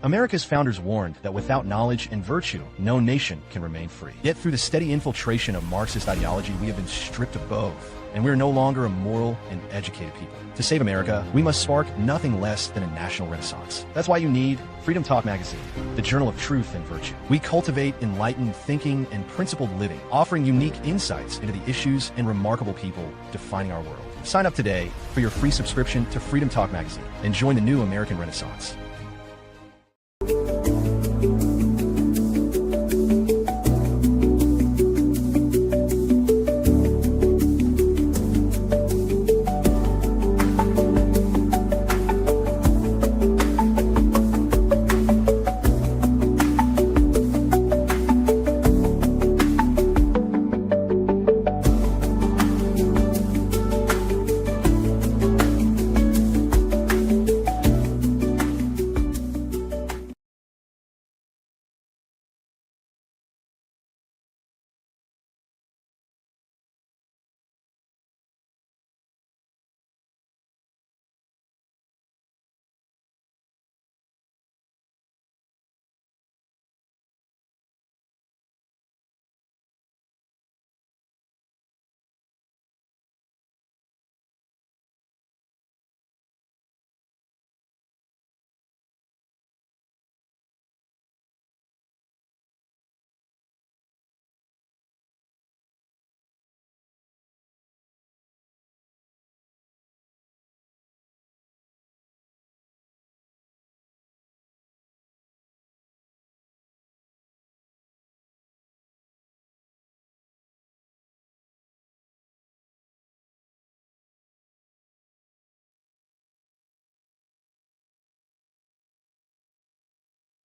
America's founders warned that without knowledge and virtue, no nation can remain free. Yet through the steady infiltration of Marxist ideology, we have been stripped of both, and we are no longer a moral and educated people. To save America, we must spark nothing less than a national renaissance. That's why you need Freedom Talk Magazine, the journal of truth and virtue. We cultivate enlightened thinking and principled living, offering unique insights into the issues and remarkable people defining our world. Sign up today for your free subscription to Freedom Talk Magazine and join the new American Renaissance.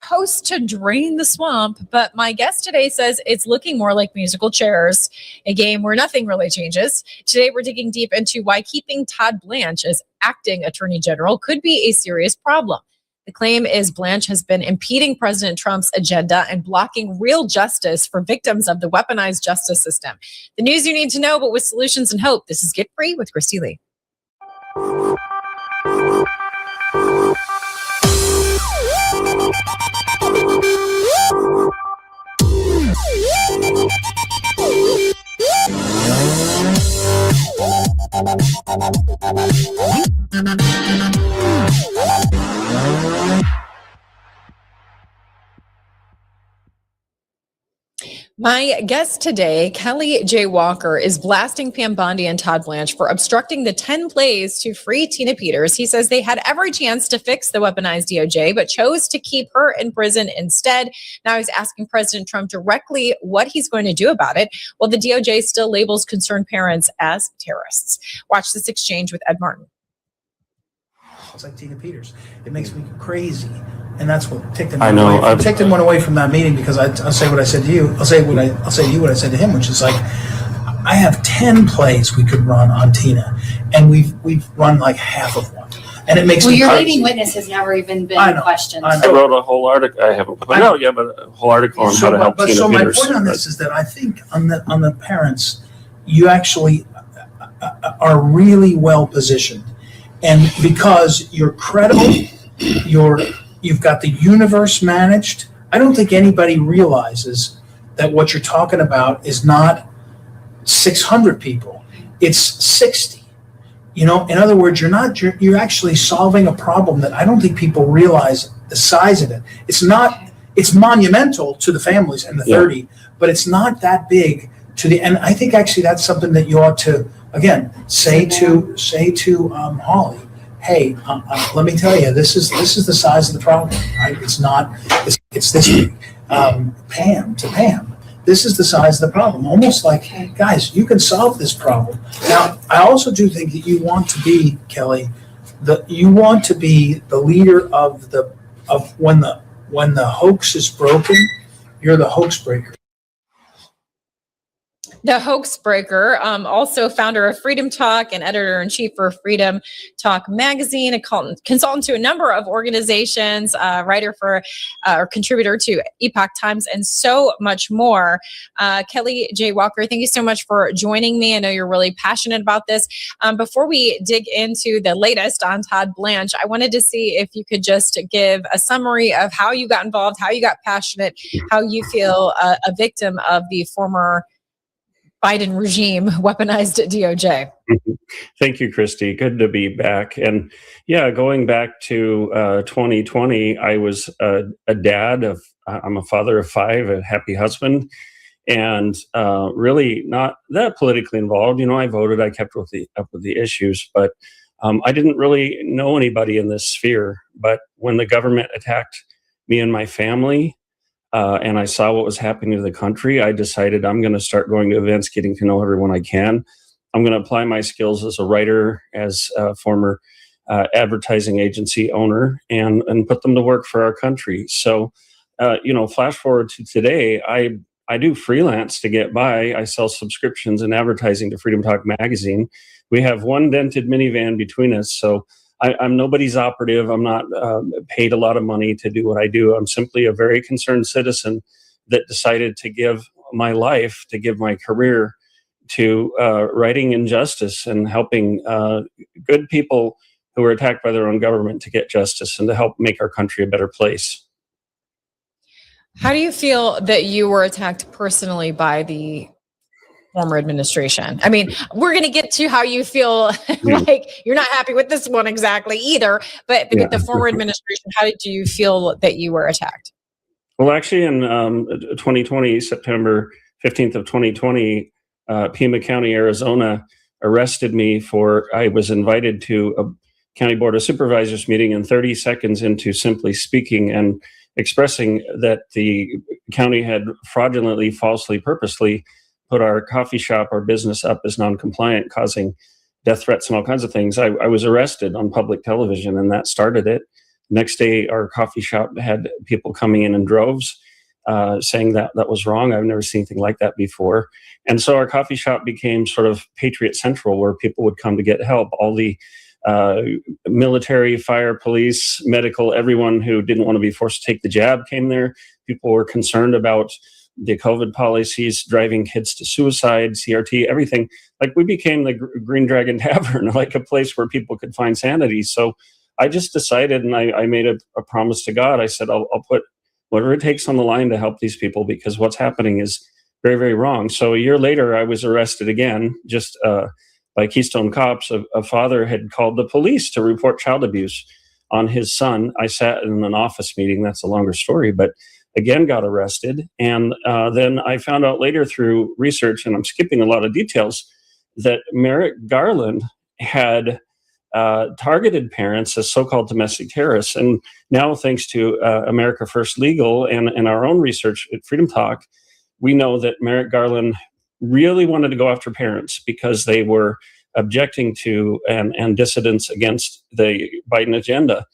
Post to drain the swamp, but my guest today says it's looking more like musical chairs, a game where nothing really changes. Today, we're digging deep into why keeping Todd Blanche as acting attorney general could be a serious problem. The claim is Blanche has been impeding President Trump's agenda and blocking real justice for victims of the weaponized justice system. The news you need to know, but with solutions and hope. This is Get Free with Kristi Leigh. My guest today, Kelly J. Walker, is blasting Pam Bondi and Todd Blanche for obstructing the 10 plays to free Tina Peters. He says they had every chance to fix the weaponized DOJ, but chose to keep her in prison instead. Now he's asking President Trump directly what he's going to do about it, while the DOJ still labels concerned parents as terrorists. Watch this exchange with Ed Martin. It's like Tina Peters. It makes me crazy. And that's what ticked him away. Ticked him away from that meeting because I'll say what I said to you. I'll say to you what I said to him, which is like, I have 10 plays we could run on Tina, and we've run like half of one. And it makes me your leading witness has never even been questioned. I wrote a whole article. I haven't put it out yet, but a whole article on how to help Tina Peters. So my point on this is that I think on the parents, you actually are really well positioned. And because you're credible, you've got the universe managed. I don't think anybody realizes that what you're talking about is not 600 people. It's 60. You know, in other words, you're actually solving a problem that I don't think people realize the size of it. It's monumental to the families and the 30, but it's not that big and I think actually that's something that you ought to, again, say to Holly, hey, let me tell you, this is the size of the problem, right? It's this big. Pam, this is the size of the problem. Almost like, guys, you can solve this problem. Now, I also do think that you want to be, Kelly, you want to be the leader of when the hoax is broken, you're the hoax breaker. The hoax breaker, also founder of Freedom Talk and editor-in-chief for Freedom Talk magazine, a consultant to a number of organizations, writer for or contributor to Epoch Times, and so much more. Kelly J. Walker, thank you so much for joining me. I know you're really passionate about this. Before we dig into the latest on TODD Blanche, I wanted to see if you could just give a summary of how you got involved, how you got passionate, how you feel a victim of the former Biden regime weaponized DOJ. Thank you, Kristi. Good to be back. And yeah, going back to 2020, I was a dad of, I'm a father of 5, a happy husband, and really not that politically involved. You know, I voted, I kept up with the issues, but I didn't really know anybody in this sphere. But when the government attacked me and my family, and I saw what was happening to the country, I decided I'm going to start going to events, getting to know everyone I can. I'm going to apply my skills as a writer, as a former advertising agency owner, and put them to work for our country. So, you know, flash forward to today, I do freelance to get by. I sell subscriptions and advertising to Freedom Talk magazine. We have one dented minivan between us, so I'm nobody's operative. I'm not paid a lot of money to do what I do. I'm simply a very concerned citizen that decided to give my life, to give my career to writing injustice and helping good people who were attacked by their own government to get justice and to help make our country a better place. How do you feel that you were attacked personally by the former administration? I mean, we're going to get to how you feel like you're not happy with this one exactly either, but with the former administration, how did you feel that you were attacked? Well, actually in 2020, September 15th of 2020, Pima County, Arizona arrested me I was invited to a County Board of Supervisors meeting, and 30 seconds into simply speaking and expressing that the county had fraudulently, falsely, purposely put our coffee shop, our business up as non-compliant, causing death threats and all kinds of things. I was arrested on public television, and that started it. Next day, our coffee shop had people coming in droves, saying that was wrong. I've never seen anything like that before. And so our coffee shop became sort of Patriot Central, where people would come to get help. All the military, fire, police, medical, everyone who didn't want to be forced to take the jab came there. People were concerned about the COVID policies, driving kids to suicide, CRT, everything. Like, we became the Green Dragon Tavern, like a place where people could find sanity. So I just decided, and I made a promise to God. I said, I'll put whatever it takes on the line to help these people, because what's happening is very, very wrong. So a year later, I was arrested again, just by Keystone Cops. A father had called the police to report child abuse on his son. I sat in an office meeting. That's a longer story, but again got arrested. And then I found out later through research, and I'm skipping a lot of details, that Merrick Garland had targeted parents as so-called domestic terrorists. And now, thanks to America First Legal and our own research at Freedom Talk, we know that Merrick Garland really wanted to go after parents because they were objecting to and dissidents against the Biden agenda.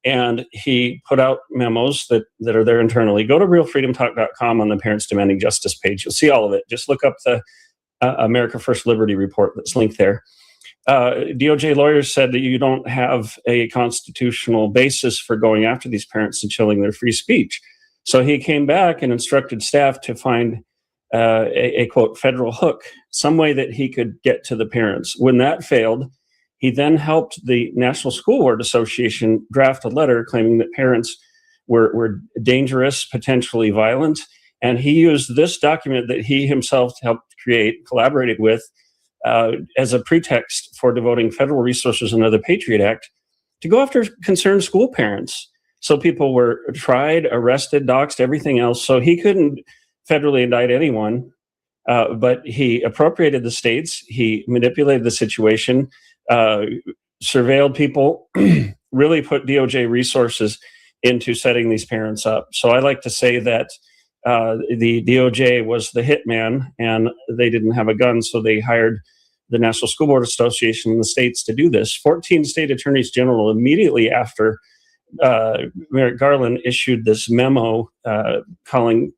And he put out memos that are there internally. Go to realfreedomtalk.com on the Parents Demanding Justice page. You'll see all of it. Just look up the America First Liberty report that's linked there. DOJ lawyers said that you don't have a constitutional basis for going after these parents and chilling their free speech. So he came back and instructed staff to find a quote, federal hook, some way that he could get to the parents. When that failed, he then helped the National School Board Association draft a letter claiming that parents were dangerous, potentially violent. And he used this document that he himself helped create, collaborated with, as a pretext for devoting federal resources under the Patriot Act to go after concerned school parents. So people were tried, arrested, doxxed, everything else. So he couldn't federally indict anyone, but he appropriated the states. He manipulated the situation, surveilled people, really put DOJ resources into setting these parents up. So I like to say that the DOJ was the hitman, and they didn't have a gun, so they hired the National School Board Association in the states to do this. 14 state attorneys general immediately after Merrick Garland issued this memo calling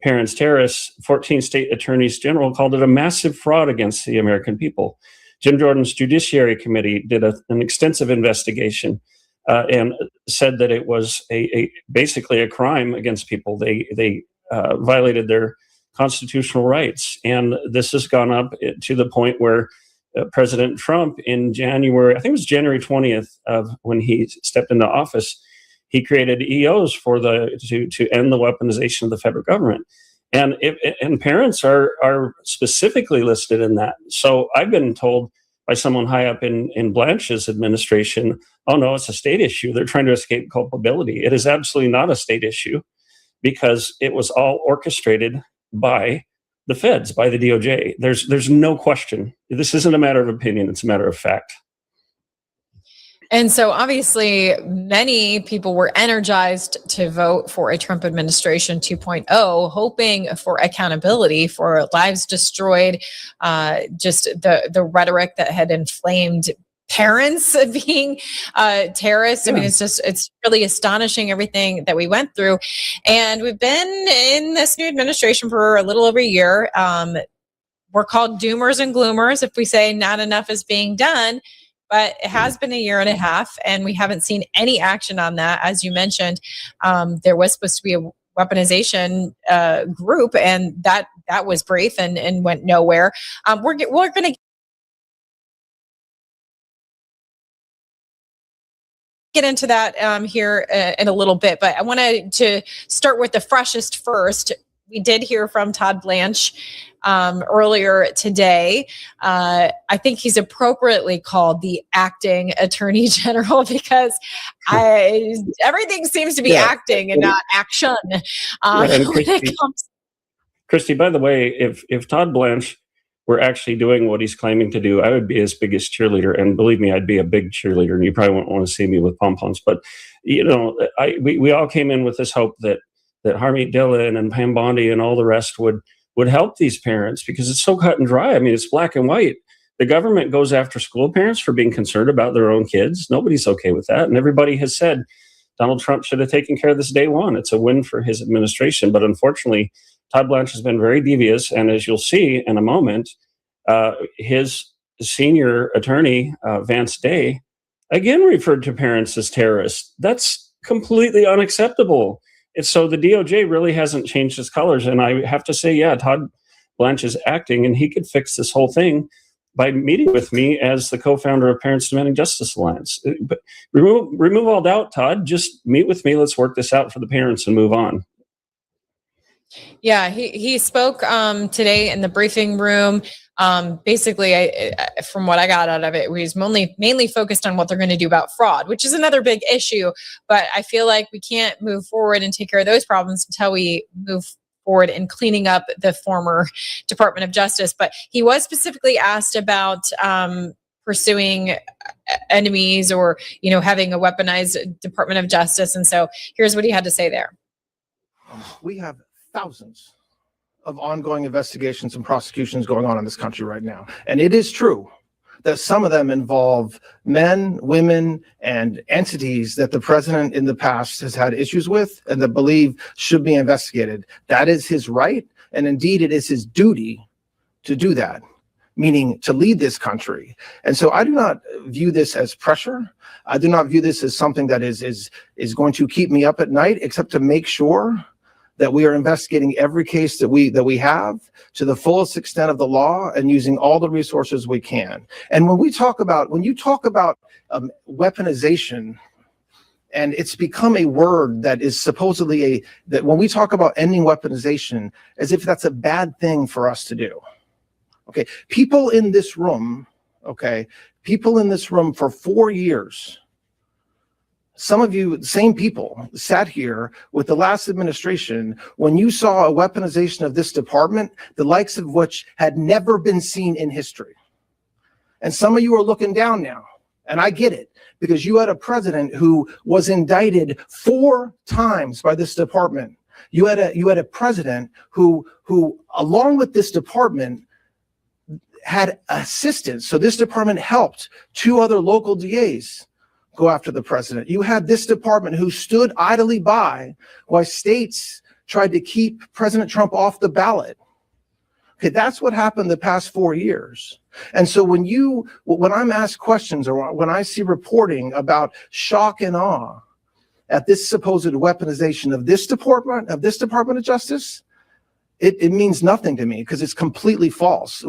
parents terrorists, 14 state attorneys general called it a massive fraud against the American people. Jim Jordan's Judiciary Committee did an extensive investigation and said that it was basically a crime against people. They violated their constitutional rights. And this has gone up to the point where President Trump in January, I think it was January 20th of when he stepped into office, he created EOs to end the weaponization of the federal government. And parents are specifically listed in that. So I've been told by someone high up in Blanche's administration, oh no, it's a state issue. They're trying to escape culpability. It is absolutely not a state issue because it was all orchestrated by the feds, by the DOJ. There's no question. This isn't a matter of opinion. It's a matter of fact. And so obviously many people were energized to vote for a Trump administration 2.0, hoping for accountability for lives destroyed, just the rhetoric that had inflamed parents being terrorists. I mean, it's really astonishing everything that we went through. And we've been in this new administration for a little over a year. We're called doomers and gloomers if we say not enough is being done. But it has been a year and a half, and we haven't seen any action on that. As you mentioned, there was supposed to be a weaponization group, and that was brief and went nowhere. We're going to get into that here in a little bit, but I wanted to start with the freshest first. We did hear from TODD BLANCHE earlier today. I think he's appropriately called the acting attorney general because everything seems to be acting and not action. And Kristi, by the way, if TODD BLANCHE were actually doing what he's claiming to do, I would be his biggest cheerleader. And believe me, I'd be a big cheerleader, and you probably won't want to see me with pom-poms. But, you know, we all came in with this hope that Harmeet Dillon and Pam Bondi and all the rest would help these parents because it's so cut and dry. I mean, it's black and white. The government goes after school parents for being concerned about their own kids. Nobody's okay with that. And everybody has said Donald Trump should have taken care of this day one. It's a win for his administration. But unfortunately, TODD BLANCHE has been very devious. And as you'll see in a moment, his senior attorney, Vance Day, again referred to parents as terrorists. That's completely unacceptable. So the DOJ really hasn't changed its colors. And I have to say, yeah, TODD BLANCHE is acting, and he could fix this whole thing by meeting with me as the co-founder of Parents Demanding Justice Alliance. But remove all doubt, Todd. Just meet with me. Let's work this out for the parents and move on. Yeah, he spoke today in the briefing room. Basically, from what I got out of it, he was mainly focused on what they're going to do about fraud, which is another big issue. But I feel like we can't move forward and take care of those problems until we move forward in cleaning up the former Department of Justice. But he was specifically asked about pursuing enemies or, having a weaponized Department of Justice. And so here's what he had to say there. We have thousands of ongoing investigations and prosecutions going on in this country right now. And it is true that some of them involve men, women, and entities that the president in the past has had issues with and that believe should be investigated. That is his right. And indeed, it is his duty to do that, meaning to lead this country. And so I do not view this as pressure. I do not view this as something that is going to keep me up at night, except to make sure that we are investigating every case that we have to the fullest extent of the law and using all the resources we can. And when you talk about weaponization, and it's become a word that is supposedly that when we talk about ending weaponization, as if that's a bad thing for us to do. Okay, people in this room for 4 years, some of you, same people, sat here with the last administration when you saw a weaponization of this department, the likes of which had never been seen in history. And some of you are looking down now, and I get it, because you had a president who was indicted 4 times by this department. You had a president who along with this department had assistance. So this department helped 2 other local DAs go after the president. You had this department who stood idly by while states tried to keep President Trump off the ballot. Okay, that's what happened the past 4 years. And so when I'm asked questions or when I see reporting about shock and awe at this supposed weaponization of this Department of Justice, it means nothing to me because it's completely false.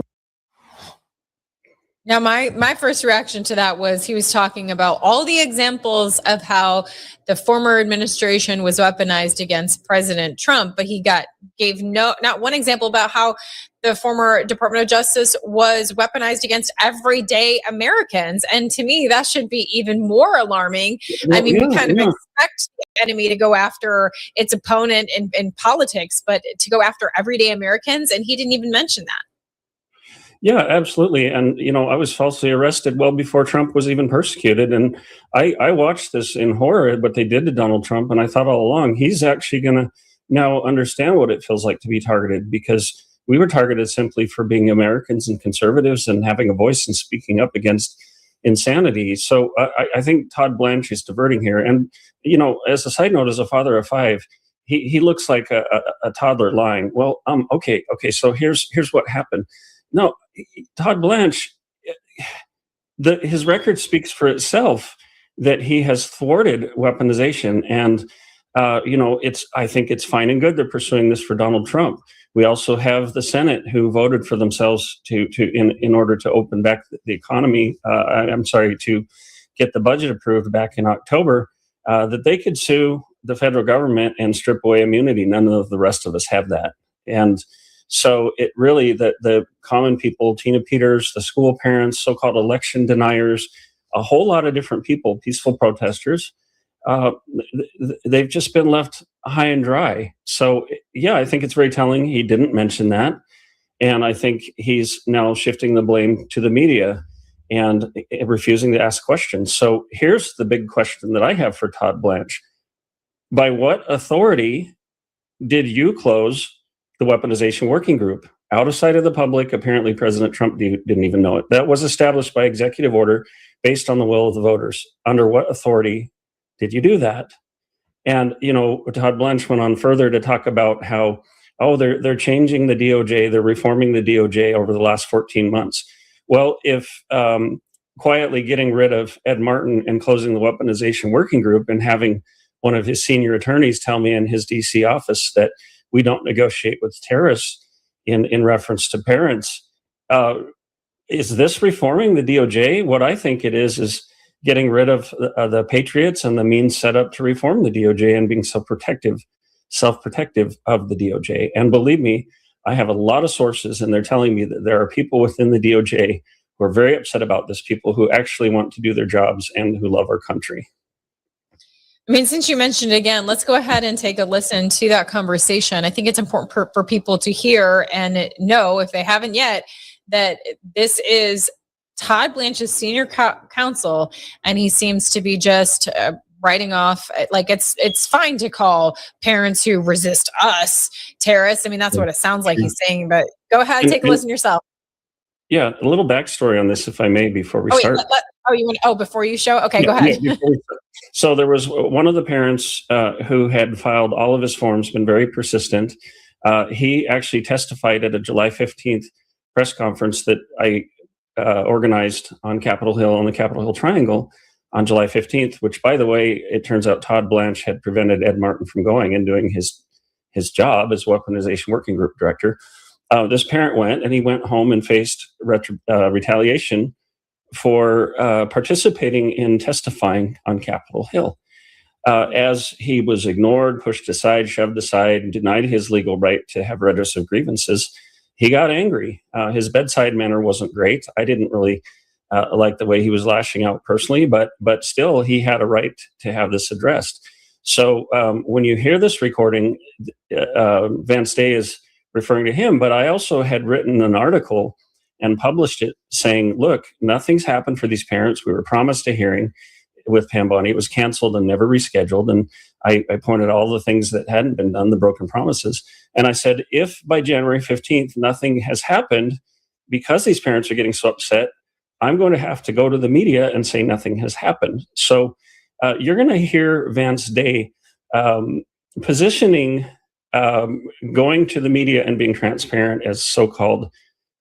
Now, my first reaction to that was he was talking about all the examples of how the former administration was weaponized against President Trump, but he gave not one example about how the former Department of Justice was weaponized against everyday Americans. And to me, that should be even more alarming. Well, I mean, we kind of yeah. expect the enemy to go after its opponent in politics, but to go after everyday Americans, and he didn't even mention that. Yeah, absolutely. And, I was falsely arrested well before Trump was even persecuted. And I watched this in horror, what they did to Donald Trump. And I thought all along, he's actually going to now understand what it feels like to be targeted, because we were targeted simply for being Americans and conservatives and having a voice and speaking up against insanity. So I think Todd Blanche is diverting here. And, as a side note, as a father of 5, he looks like a toddler lying. Well, okay. So here's what happened. No, Todd Blanche, his record speaks for itself, that he has thwarted weaponization. And, I think it's fine and good they're pursuing this for Donald Trump. We also have the Senate who voted for themselves in order to open back the economy. To get the budget approved back in October, that they could sue the federal government and strip away immunity. None of the rest of us have that. And so it really, the common people, Tina Peters, the school parents, so-called election deniers, a whole lot of different people, peaceful protesters, they've just been left high and dry. So yeah, I think it's very telling he didn't mention that. And I think he's now shifting the blame to the media and refusing to ask questions. So here's the big question that I have for Todd Blanche. By what authority did you close the weaponization working group? Out of sight of the public, apparently President Trump didn't even know it. That was established by executive order based on the will of the voters. Under what authority did you do that? And, Todd Blanche went on further to talk about how, they're changing the DOJ, they're reforming the DOJ over the last 14 months. Well, if quietly getting rid of Ed Martin and closing the weaponization working group and having one of his senior attorneys tell me in his DC office that we don't negotiate with terrorists in reference to parents. Is this reforming the DOJ? What I think it is getting rid of the patriots and the means set up to reform the DOJ and being self-protective of the DOJ. And believe me, I have a lot of sources, and they're telling me that there are people within the DOJ who are very upset about this, people who actually want to do their jobs and who love our country. I mean, since you mentioned it again, let's go ahead and take a listen to that conversation. I think it's important for people to hear and know, if they haven't yet, that this is Todd Blanche's senior counsel, and he seems to be just writing off, like it's fine to call parents who resist us terrorists. I mean, that's what it sounds like he's saying, but go ahead and take a listen yourself. Yeah, a little backstory on this, if I may, before we start. Before you show? Okay, go ahead. So there was one of the parents who had filed all of his forms, been very persistent. He actually testified at a July 15th press conference that I organized on Capitol Hill, on the Capitol Hill Triangle, on July 15th, which, by the way, it turns out Todd Blanche had prevented Ed Martin from going and doing his job as weaponization working group director. This parent went, and he went home and faced retaliation for participating in testifying on Capitol Hill. As he was ignored, pushed aside, shoved aside, and denied his legal right to have redress of grievances, he got angry. His bedside manner wasn't great. I didn't really like the way he was lashing out personally, but still, he had a right to have this addressed. So when you hear this recording, Vance Day is referring to him, but I also had written an article and published it saying, look, nothing's happened for these parents. We were promised a hearing with Pam Bondi. It was canceled and never rescheduled. And I pointed out all the things that hadn't been done, the broken promises. And I said, if by January 15th, nothing has happened because these parents are getting so upset, I'm going to have to go to the media and say nothing has happened. So you're going to hear Vance Day positioning going to the media and being transparent as so-called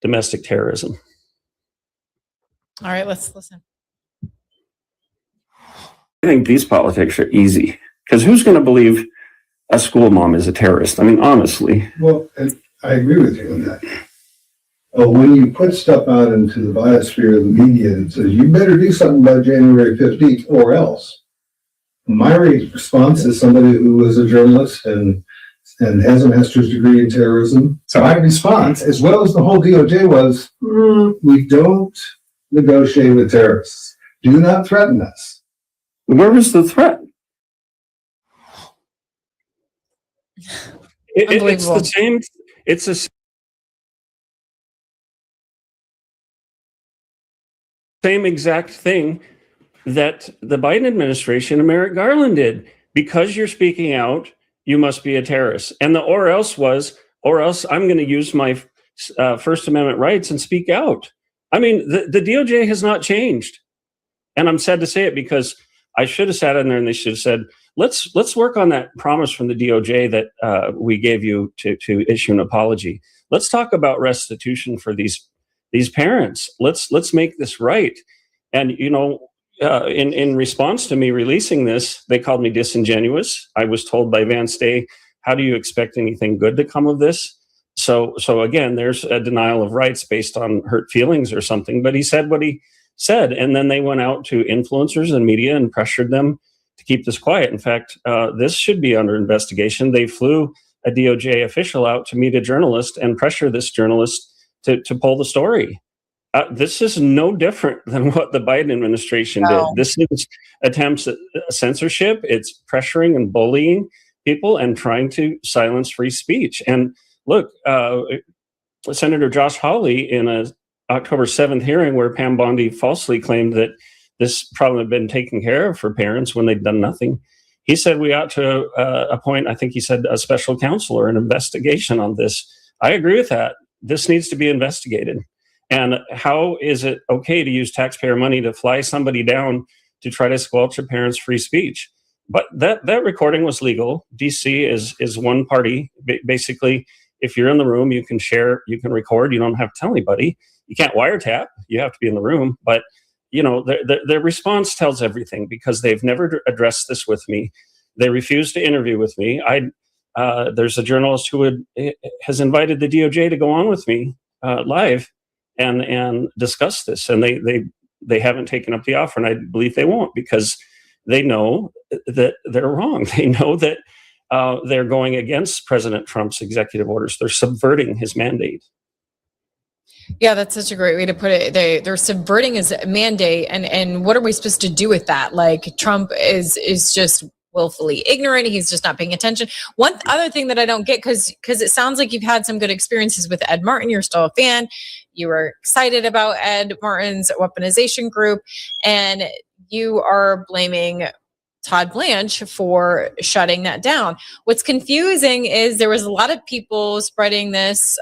domestic terrorism. All right, let's listen. I think these politics are easy because who's going to believe a school mom is a terrorist? I mean, honestly. Well, and I agree with you on that. When you put stuff out into the biosphere of the media that says you better do something by January 15th or else, my response is somebody who is a journalist and has a master's degree in terrorism. So my response, as well as the whole DOJ, was, we don't negotiate with terrorists. Do not threaten us. Where was the threat? It's the same. It's a same exact thing that the Biden administration and Merrick Garland did. Because you're speaking out, you must be a terrorist. And the or else I'm going to use my First Amendment rights and speak out. I mean, the DOJ has not changed. And I'm sad to say it because I should have sat in there and they should have said, let's work on that promise from the DOJ that we gave you to issue an apology. Let's talk about restitution for these parents. Let's make this right. And, you know, in response to me releasing this, they called me disingenuous. I was told by Vance Day, how do you expect anything good to come of this? So again, there's a denial of rights based on hurt feelings or something, but he said what he said. And then they went out to influencers and media and pressured them to keep this quiet. In fact, this should be under investigation. They flew a DOJ official out to meet a journalist and pressure this journalist to pull the story. This is no different than what the Biden administration did. This is attempts at censorship. It's pressuring and bullying people and trying to silence free speech. And look, Senator Josh Hawley in a October 7th hearing where Pam Bondi falsely claimed that this problem had been taken care of for parents when they'd done nothing. He said we ought to appoint, I think he said, a special counsel or an investigation on this. I agree with that. This needs to be investigated. And how is it okay to use taxpayer money to fly somebody down to try to squelch a parent's free speech? But that recording was legal. DC is one party. Basically, if you're in the room, you can share, you can record. You don't have to tell anybody. You can't wiretap. You have to be in the room. But you know, their response tells everything because they've never addressed this with me. They refused to interview with me. There's a journalist who has invited the DOJ to go on with me live and discuss this, and they haven't taken up the offer, and I believe they won't because they know that they're wrong. They know that they're going against President Trump's executive orders. They're subverting his mandate. Yeah, that's such a great way to put it. They're subverting his mandate, and what are we supposed to do with that? Like Trump is just willfully ignorant. He's just not paying attention. One other thing that I don't get, because it sounds like you've had some good experiences with Ed Martin. You're still a fan. You were excited about Ed Martin's weaponization group, and you are blaming TODD Blanche for shutting that down. What's confusing is there was a lot of people spreading this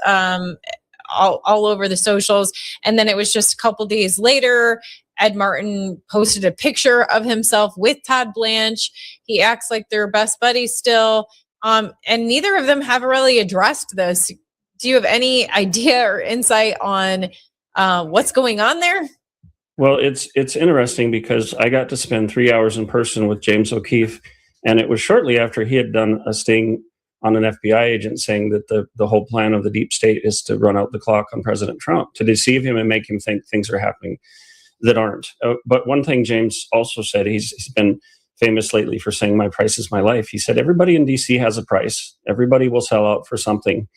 all over the socials, and then it was just a couple days later, Ed Martin posted a picture of himself with TODD Blanche. He acts like they're best buddies still, and neither of them have really addressed this. Do you have any idea or insight on what's going on there? Well, it's interesting because I got to spend 3 hours in person with James O'Keefe, and it was shortly after he had done a sting on an FBI agent saying that the whole plan of the deep state is to run out the clock on President Trump, to deceive him and make him think things are happening that aren't. But one thing James also said, he's been famous lately for saying, my price is my life. He said, everybody in DC has a price. Everybody will sell out for something.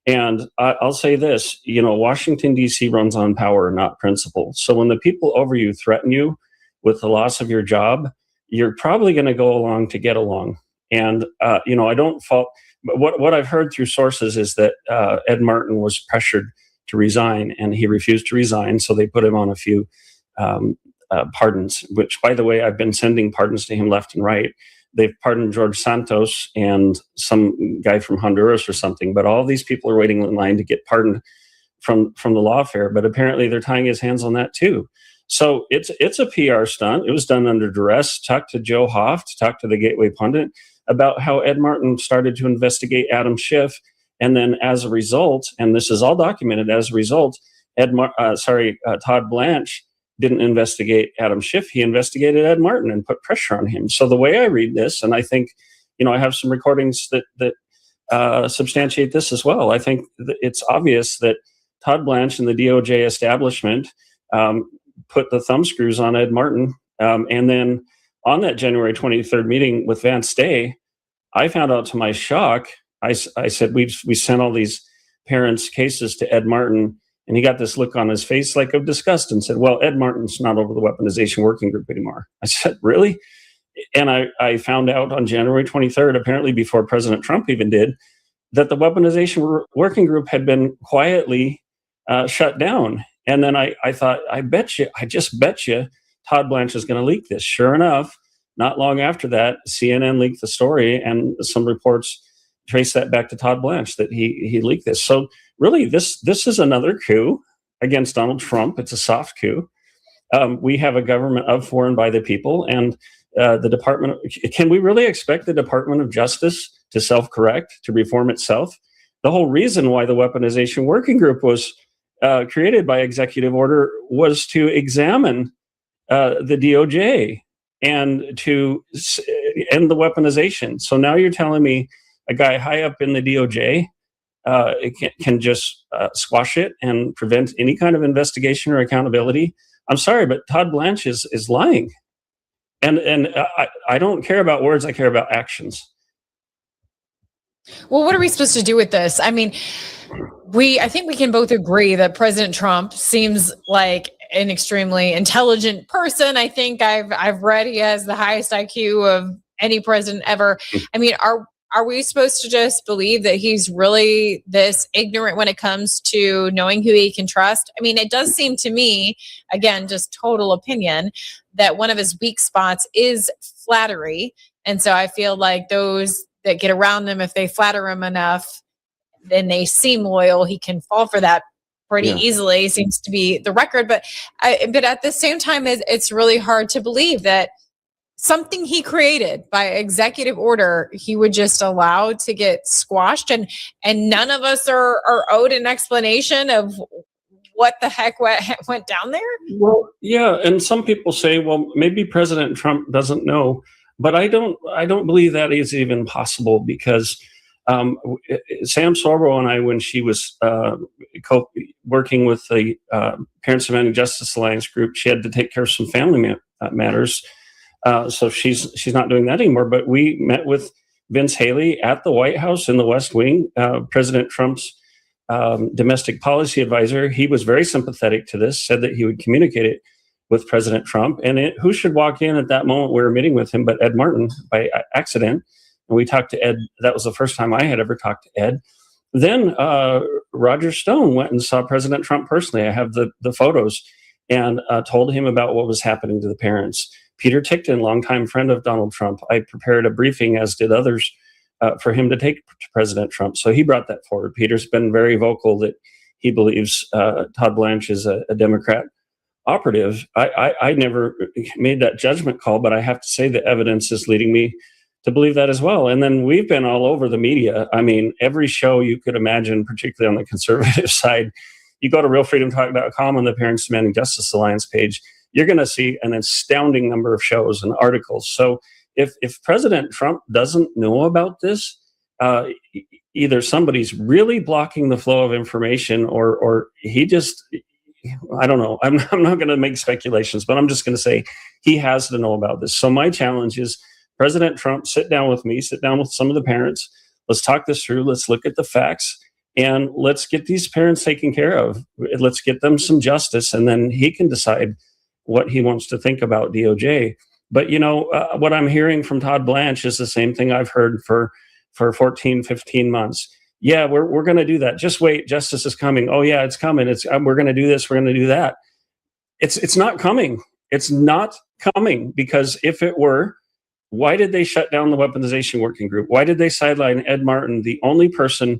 And I'll say this, you know, Washington, D.C. runs on power, not principle. So when the people over you threaten you with the loss of your job, you're probably going to go along to get along. And, you know, I don't fault, but what I've heard through sources is that Ed Martin was pressured to resign and he refused to resign. So they put him on a few pardons, which, by the way, I've been sending pardons to him left and right. They've pardoned George Santos and some guy from Honduras or something, but all these people are waiting in line to get pardoned from the lawfare. But apparently they're tying his hands on that too. So it's a PR stunt. It was done under duress. Talk to Joe Hoft, talk to the Gateway Pundit. about how Ed Martin started to investigate Adam Schiff. And then as a result, and this is all documented, as a result, Todd Blanche didn't investigate Adam Schiff. He investigated Ed Martin and put pressure on him. So the way I read this, and I think, I have some recordings that substantiate this as well. I think it's obvious that Todd Blanche and the DOJ establishment put the thumb screws on Ed Martin. And then on that January 23rd meeting with Van Stay, I found out to my shock, I said, we sent all these parents' cases to Ed Martin, and he got this look on his face like of disgust and said, well, Ed Martin's not over the weaponization working group anymore. I said, really? And I found out on January 23rd, apparently before President Trump even did, that the weaponization working group had been quietly shut down. And then I thought, I just bet you Todd Blanche is going to leak this. Sure enough, not long after that, CNN leaked the story, and some reports trace that back to Todd Blanche, that he leaked this. So really, this is another coup against Donald Trump. It's a soft coup. We have a government of, for, and by the people. And can we really expect the Department of Justice to self-correct, to reform itself? The whole reason why the weaponization working group was created by executive order was to examine the DOJ and to end the weaponization. So now you're telling me a guy high up in the DOJ can just squash it and prevent any kind of investigation or accountability? I'm sorry, but Todd Blanche is lying. And I don't care about words, I care about actions. Well, what are we supposed to do with this? I mean, I think we can both agree that President Trump seems like an extremely intelligent person. I think I've read he has the highest IQ of any president ever. I mean, are we supposed to just believe that he's really this ignorant when it comes to knowing who he can trust? I mean, it does seem to me, again, just total opinion, that one of his weak spots is flattery. And so I feel like those that get around him, if they flatter him enough, then they seem loyal. He can fall for that pretty easily, seems to be the record. But at the same time, it's really hard to believe that something he created by executive order, he would just allow to get squashed, and none of us are owed an explanation of what the heck went down there. Well, yeah, and some people say, well, maybe President Trump doesn't know, but I don't believe that is even possible, because Sam Sorbo and I, when she was working with the Parents Demanding Justice Alliance group, she had to take care of some family matters. So she's not doing that anymore. But we met with Vince Haley at the White House in the West Wing, President Trump's domestic policy advisor. He was very sympathetic to this, said that he would communicate it with President Trump. And who should walk in at that moment we were meeting with him but Ed Martin by accident. And we talked to Ed. That was the first time I had ever talked to Ed. Then Roger Stone went and saw President Trump personally. I have the photos, and told him about what was happening to the parents. Peter Tickton, longtime friend of Donald Trump, I prepared a briefing, as did others, for him to take to President Trump. So he brought that forward. Peter's been very vocal that he believes Todd Blanche is a Democrat operative. I never made that judgment call, but I have to say the evidence is leading me to believe that as well. And then we've been all over the media. I mean, every show you could imagine, particularly on the conservative side. You go to realfreedomtalk.com on the Parents Demanding Justice Alliance page, you're going to see an astounding number of shows and articles. So if President Trump doesn't know about this, either somebody's really blocking the flow of information, or he just, I don't know. I'm not going to make speculations, but I'm just going to say he has to know about this. So my challenge is, President Trump, sit down with me, sit down with some of the parents. Let's talk this through. Let's look at the facts, and let's get these parents taken care of. Let's get them some justice, and then he can decide what he wants to think about DOJ. But, what I'm hearing from Todd Blanche is the same thing I've heard for 14, 15 months. Yeah, we're going to do that. Just wait. Justice is coming. Oh, yeah, it's coming. We're going to do this. We're going to do that. It's not coming. It's not coming, because if it were, why did they shut down the weaponization working group? Why did they sideline Ed Martin, the only person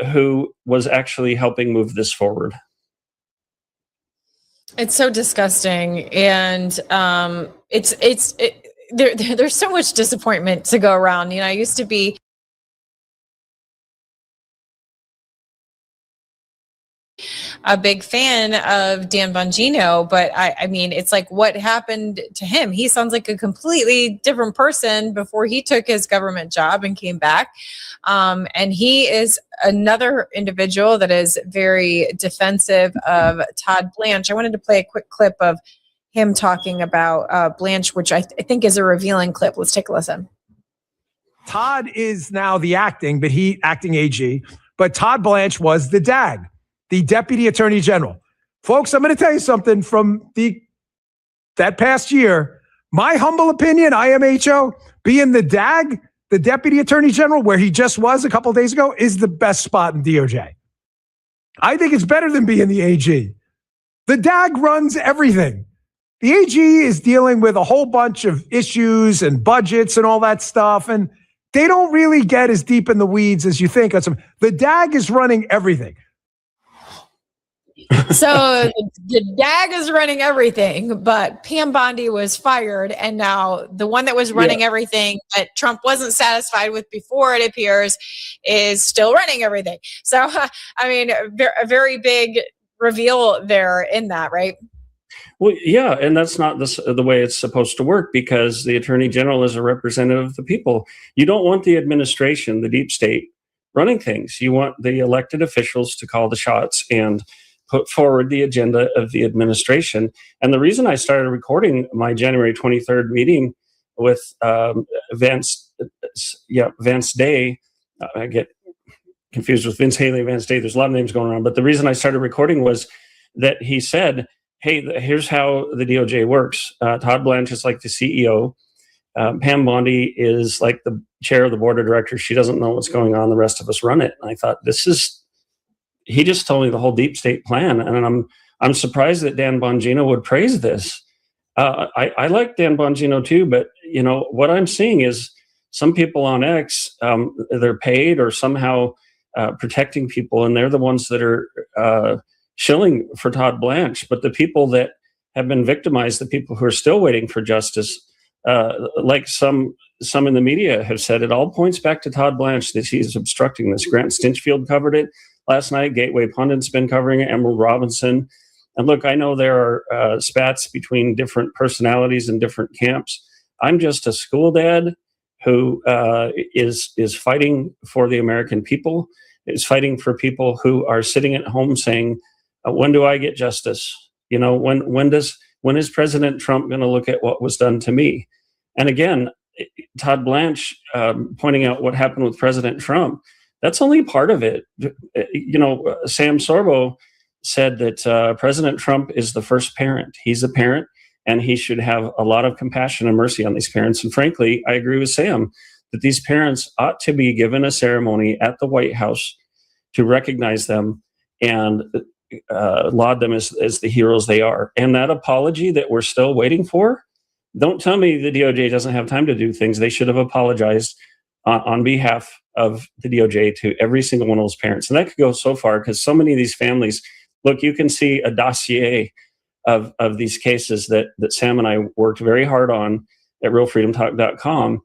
who was actually helping move this forward? It's so disgusting. And there's so much disappointment to go around. I used to be a big fan of Dan Bongino, but I mean, it's like, what happened to him? He sounds like a completely different person before he took his government job and came back. And he is another individual that is very defensive of Todd Blanche. I wanted to play a quick clip of him talking about Blanche, which I think is a revealing clip. Let's take a listen. Todd is now the acting AG, but Todd Blanche was the DAG, the Deputy Attorney General. Folks, I'm going to tell you something from that past year. My humble opinion, IMHO, being the DAG, the Deputy Attorney General, where he just was a couple of days ago, is the best spot in DOJ. I think it's better than being the AG. The DAG runs everything. The AG is dealing with a whole bunch of issues and budgets and all that stuff, and they don't really get as deep in the weeds as you think. The DAG is running everything. So the DAG is running everything, but Pam Bondi was fired, and now the one that was running everything that Trump wasn't satisfied with before, it appears, is still running everything. So, I mean, a very big reveal there in that, right? Well, yeah, and that's not the way it's supposed to work, because the Attorney General is a representative of the people. You don't want the administration, the deep state, running things. You want the elected officials to call the shots and put forward the agenda of the administration. And the reason I started recording my January 23rd meeting with Vance Day, I get confused with Vince Haley, Vance Day. There's a lot of names going around, but the reason I started recording was that he said, hey, here's how the DOJ works. Todd Blanche is like the CEO. Pam Bondi is like the chair of the board of directors. She doesn't know what's going on. The rest of us run it. And I thought, he just told me the whole deep state plan. And I'm surprised that Dan Bongino would praise this. I like Dan Bongino too, but what I'm seeing is some people on X, they're paid or somehow protecting people, and they're the ones that are shilling for Todd Blanche. But the people that have been victimized, the people who are still waiting for justice, like some in the media have said, it all points back to Todd Blanche, that he's obstructing this. Grant Stinchfield covered it last night. Gateway Pundit's been covering it. Emerald Robinson. And look, I know there are spats between different personalities and different camps. I'm just a school dad who is fighting for the American people, is fighting for people who are sitting at home saying, when do I get justice? When is President Trump going to look at what was done to me? And again, Todd Blanche pointing out what happened with President Trump, that's only part of it. Sam Sorbo said that President Trump is the first parent. He's a parent, and he should have a lot of compassion and mercy on these parents. And frankly, I agree with Sam that these parents ought to be given a ceremony at the White House to recognize them and laud them as the heroes they are. And that apology that we're still waiting for, don't tell me the DOJ doesn't have time to do things. They should have apologized on behalf of the DOJ to every single one of those parents. And that could go so far, because so many of these families, look, you can see a dossier of these cases that Sam and I worked very hard on at realfreedomtalk.com.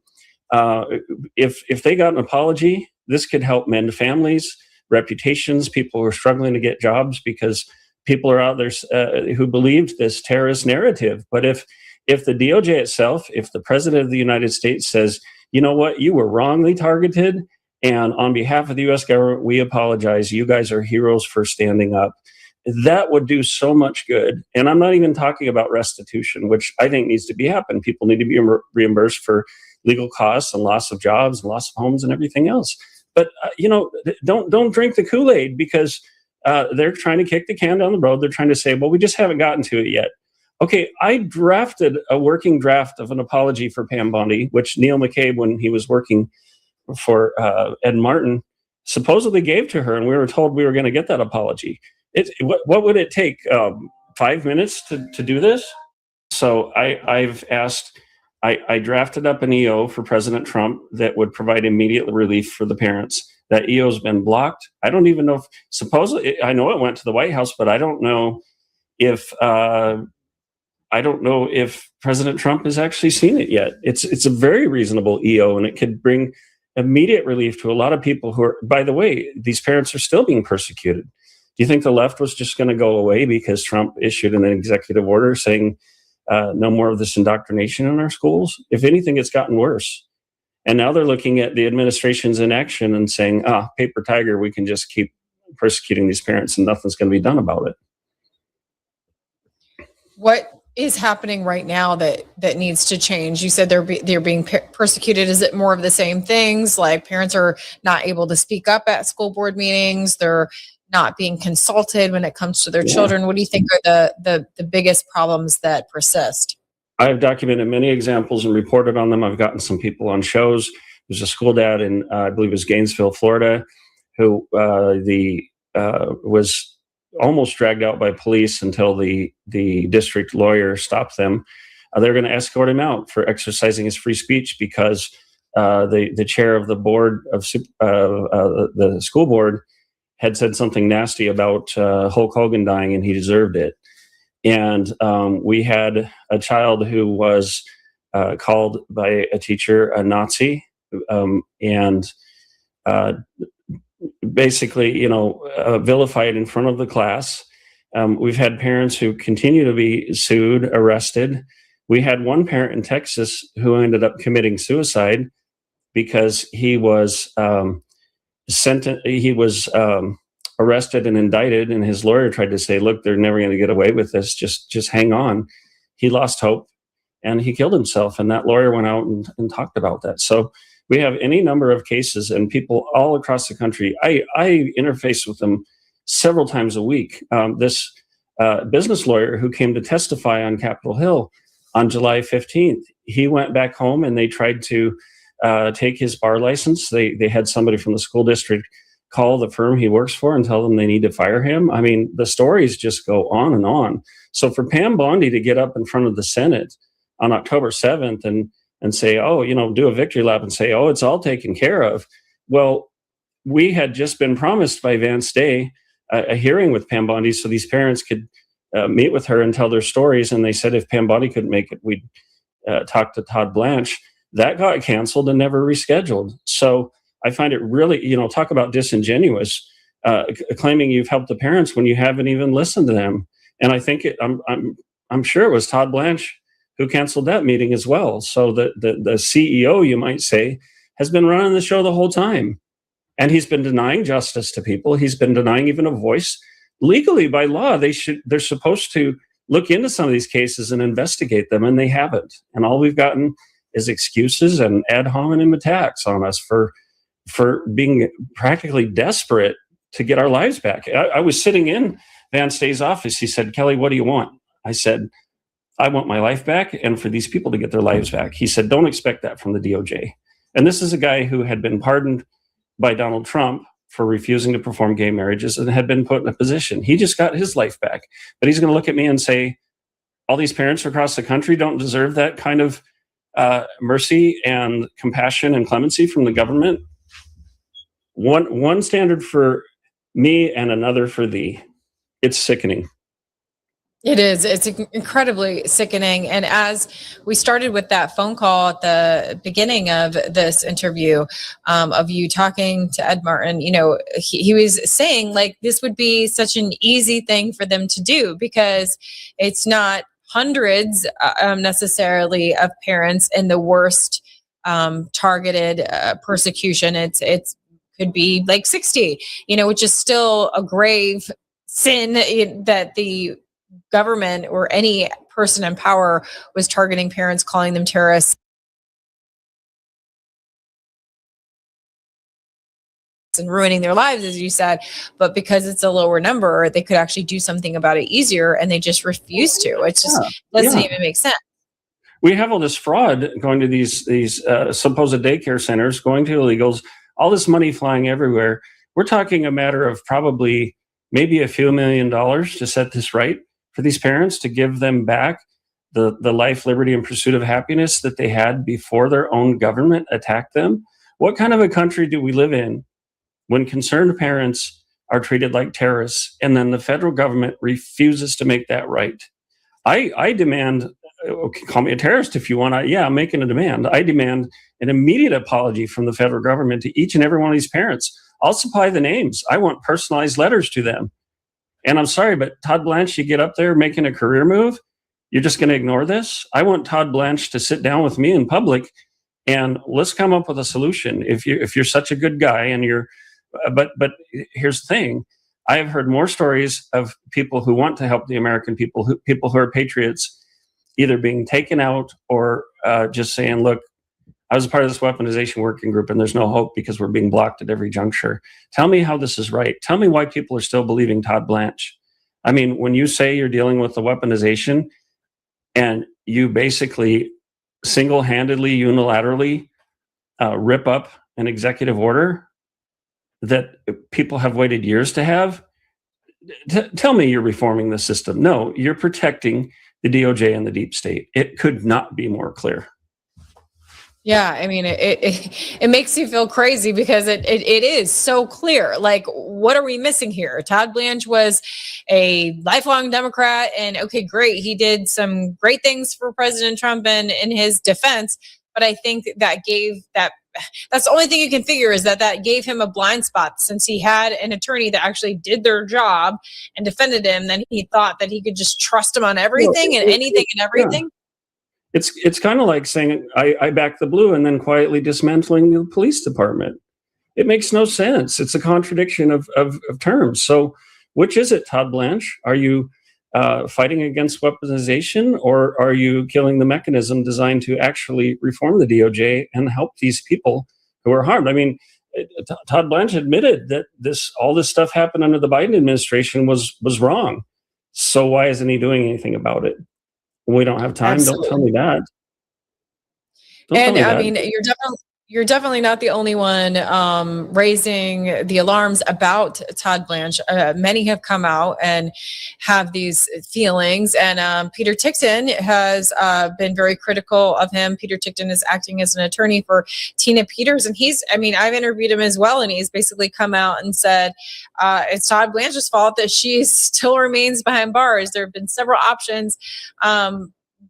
If they got an apology, this could help mend families, reputations, people who are struggling to get jobs because people are out there who believed this terrorist narrative. But if the DOJ itself, if the President of the United States says, you know what, you were wrongly targeted, and on behalf of the U.S. government, we apologize. You guys are heroes for standing up. That would do so much good. And I'm not even talking about restitution, which I think needs to be happen. People need to be reimbursed for legal costs and loss of jobs and loss of homes and everything else. But don't drink the Kool-Aid, because they're trying to kick the can down the road. They're trying to say, well, we just haven't gotten to it yet. Okay, I drafted a working draft of an apology for Pam Bondi, which Neil McCabe, when he was working for Ed Martin, supposedly gave to her, and we were told we were going to get that apology. What would it take? 5 minutes to do this? So I've asked. I drafted up an EO for President Trump that would provide immediate relief for the parents. That EO has been blocked. I don't even know if, supposedly, I know it went to the White House, but I don't know if, I don't know if President Trump has actually seen it yet. It's a very reasonable EO, and it could bring immediate relief to a lot of people who are, by the way, these parents are still being persecuted. Do you think the left was just going to go away because Trump issued an executive order saying no more of this indoctrination in our schools? If anything, it's gotten worse. And now they're looking at the administration's inaction and saying, paper tiger, we can just keep persecuting these parents and nothing's going to be done about it. What is happening right now that needs to change? You said they're being persecuted. Is it more of the same things, like parents are not able to speak up at school board meetings? They're not being consulted when it comes to their children. What do you think are the biggest problems that persist? I've documented many examples and reported on them. I've gotten some people on shows. There's a school dad in, I believe it was Gainesville, Florida, who was almost dragged out by police until the district lawyer stopped them. They're going to escort him out for exercising his free speech because the chair of the board of the school board had said something nasty about Hulk Hogan dying, and he deserved it. And we had a child who was called by a teacher a Nazi, and basically, vilified in front of the class. We've had parents who continue to be sued, arrested. We had one parent in Texas who ended up committing suicide because he was arrested and indicted, and his lawyer tried to say, look, they're never going to get away with this. Just hang on. He lost hope and he killed himself. And that lawyer went out and talked about that. So we have any number of cases, and people all across the country. I interface with them several times a week. This business lawyer who came to testify on Capitol Hill on July 15th, he went back home and they tried to take his bar license. They had somebody from the school district call the firm he works for and tell them they need to fire him. I mean, the stories just go on and on. So for Pam Bondi to get up in front of the Senate on October 7th and say, do a victory lap and say, it's all taken care of. Well, we had just been promised by Vance Day a hearing with Pam Bondi so these parents could meet with her and tell their stories. And they said if Pam Bondi couldn't make it, we'd talk to TODD Blanche. That got canceled and never rescheduled. So I find it really, talk about disingenuous, claiming you've helped the parents when you haven't even listened to them. And I think I'm sure it was TODD Blanche who canceled that meeting as well. So the CEO, you might say, has been running the show the whole time. And he's been denying justice to people. He's been denying even a voice. Legally, by law, they're supposed to look into some of these cases and investigate them, and they haven't. And all we've gotten is excuses and ad hominem attacks on us for being practically desperate to get our lives back. I was sitting in Vance Day's office. He said, Kelly, what do you want? I said, I want my life back and for these people to get their lives back. He said, don't expect that from the DOJ. And this is a guy who had been pardoned by Donald Trump for refusing to perform gay marriages and had been put in a position. He just got his life back. But he's going to look at me and say, all these parents across the country don't deserve that kind of mercy and compassion and clemency from the government. One standard for me and another for thee. It's sickening. It is. It's incredibly sickening. And as we started with that phone call at the beginning of this interview, of you talking to Ed Martin, he was saying like this would be such an easy thing for them to do because it's not hundreds necessarily of parents in the worst targeted persecution. It's could be like 60, which is still a grave sin that the government or any person in power was targeting parents, calling them terrorists and ruining their lives, as you said. But because it's a lower number, they could actually do something about it easier, and they just refuse to. It just doesn't even make sense. We have all this fraud going to these supposed daycare centers, going to illegals, all this money flying everywhere. We're talking a matter of probably maybe a few $1 million to set this right for these parents, to give them back the life, liberty, and pursuit of happiness that they had before their own government attacked them. What kind of a country do we live in when concerned parents are treated like terrorists and then the federal government refuses to make that right? I demand, call me a terrorist if you want. I'm making a demand. I demand an immediate apology from the federal government to each and every one of these parents. I'll supply the names. I want personalized letters to them. And I'm sorry, but Todd Blanche, you get up there making a career move, you're just going to ignore this? I want Todd Blanche to sit down with me in public and let's come up with a solution. If you're such a good guy and but here's the thing. I have heard more stories of people who want to help the American people, people who are patriots, either being taken out or just saying, look, I was a part of this weaponization working group and there's no hope because we're being blocked at every juncture. Tell me how this is right. Tell me why people are still believing Todd Blanche. I mean, when you say you're dealing with the weaponization and you basically single-handedly, unilaterally rip up an executive order that people have waited years to have, tell me you're reforming the system. No, you're protecting the DOJ and the deep state. It could not be more clear. Yeah, I mean, it makes you feel crazy because it is so clear. Like, what are we missing here? Todd Blanche was a lifelong Democrat, and okay, great, he did some great things for President Trump and in his defense. But I think that's the only thing you can figure is that gave him a blind spot, since he had an attorney that actually did their job and defended him. Then he thought that he could just trust him on everything and anything and everything. Yeah. It's kind of like saying I back the blue and then quietly dismantling the police department. It makes no sense. It's a contradiction of terms. So which is it, Todd Blanche? Are you fighting against weaponization, or are you killing the mechanism designed to actually reform the DOJ and help these people who are harmed? I mean, Todd Blanche admitted that all this stuff happened under the Biden administration was wrong. So why isn't he doing anything about it? We don't have time. Absolutely. Don't tell me that. And I mean, you're definitely not the only one raising the alarms about Todd Blanche. Many have come out and have these feelings. And Peter Tickton has been very critical of him. Peter Tickton is acting as an attorney for Tina Peters. And I've interviewed him as well. And he's basically come out and said, it's Todd Blanche's fault that she still remains behind bars. There have been several options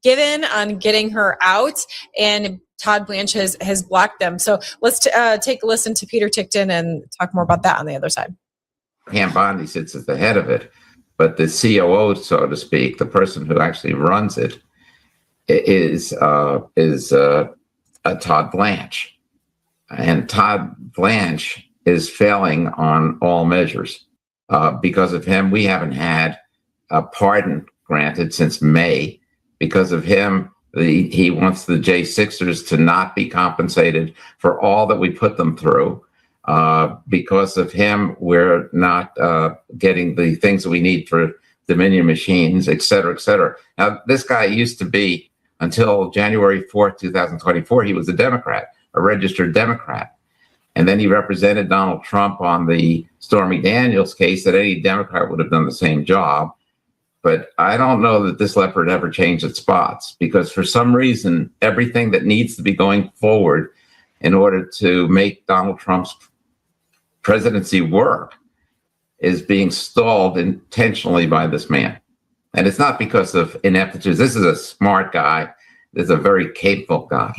given on getting her out, and Todd Blanche has blocked them. So let's take a listen to Peter Tickton and talk more about that on the other side. Pam Bondi sits at the head of it, but the COO, so to speak, the person who actually runs it, is Todd Blanche. And Todd Blanche is failing on all measures. Because of him, we haven't had a pardon granted since May. Because of him, he wants the J6ers to not be compensated for all that we put them through. Because of him, we're not getting the things that we need for Dominion machines, et cetera, et cetera. Now, this guy used to be, until January 4th, 2024, he was a Democrat, a registered Democrat. And then he represented Donald Trump on the Stormy Daniels case that any Democrat would have done the same job. But I don't know that this leopard ever changed its spots, because for some reason, everything that needs to be going forward in order to make Donald Trump's presidency work is being stalled intentionally by this man. And it's not because of ineptitude. This is a smart guy. This is a very capable guy.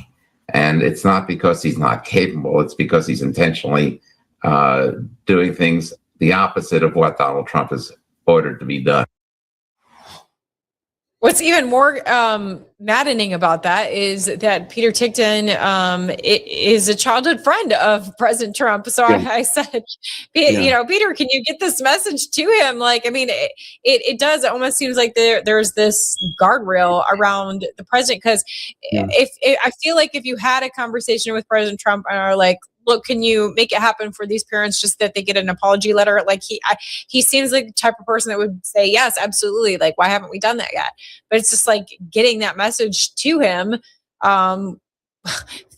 And it's not because he's not capable. It's because he's intentionally doing things the opposite of what Donald Trump has ordered to be done. What's even more maddening about that is that Peter Tickton is a childhood friend of President Trump. So yeah. I said, Peter, can you get this message to him? Like, I mean, it does. It almost seems like there's this guardrail around the president, because if I feel like if you had a conversation with President Trump and are like, look, can you make it happen for these parents, just that they get an apology letter? Like he seems like the type of person that would say, yes, absolutely. Like, why haven't we done that yet? But it's just like getting that message to him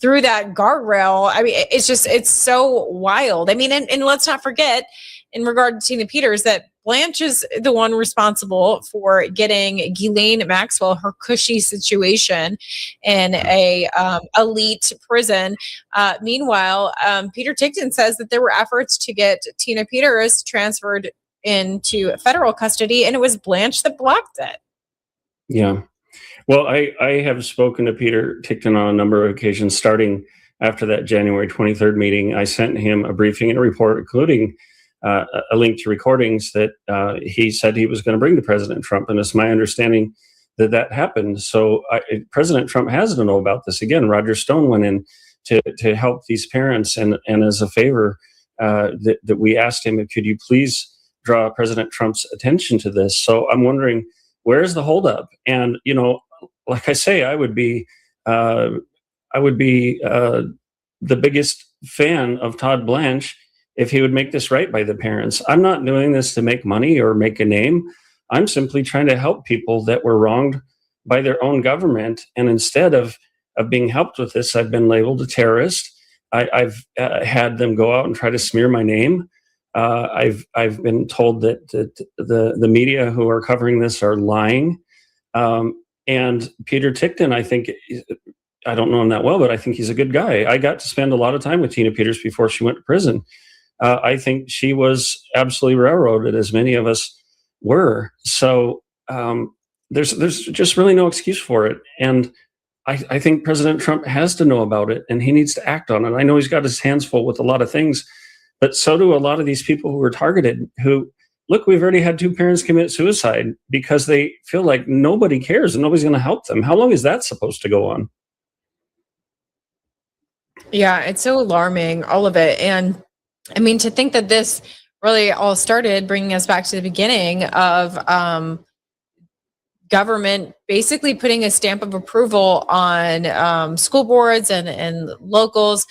through that guardrail. I mean, it's so wild. I mean, and let's not forget, in regard to Tina Peters, that Blanche is the one responsible for getting Ghislaine Maxwell her cushy situation in a elite prison. Meanwhile, Peter Tickton says that there were efforts to get Tina Peters transferred into federal custody, and it was Blanche that blocked it. Yeah. Well, I have spoken to Peter Tickton on a number of occasions, starting after that January 23rd meeting. I sent him a briefing and a report, including a link to recordings that he said he was going to bring to President Trump. And it's my understanding that that happened. So President Trump has to know about this. Again, Roger Stone went in to help these parents. And as a favor, that we asked him, could you please draw President Trump's attention to this? So I'm wondering, where's the holdup? And, you know, like I say, I would be the biggest fan of Todd Blanche if he would make this right by the parents. I'm not doing this to make money or make a name. I'm simply trying to help people that were wronged by their own government. And instead of being helped with this, I've been labeled a terrorist. I've had them go out and try to smear my name. I've been told that the media who are covering this are lying. And Peter Tickton, I think, I don't know him that well, but I think he's a good guy. I got to spend a lot of time with Tina Peters before she went to prison. I think she was absolutely railroaded, as many of us were. So there's just really no excuse for it. And I think President Trump has to know about it, and he needs to act on it. I know he's got his hands full with a lot of things, but so do a lot of these people who were targeted, who, look, we've already had 2 parents commit suicide because they feel like nobody cares and nobody's going to help them. How long is that supposed to go on? Yeah, it's so alarming, all of it. And I mean, to think that this really all started bringing us back to the beginning of government basically putting a stamp of approval on school boards and locals,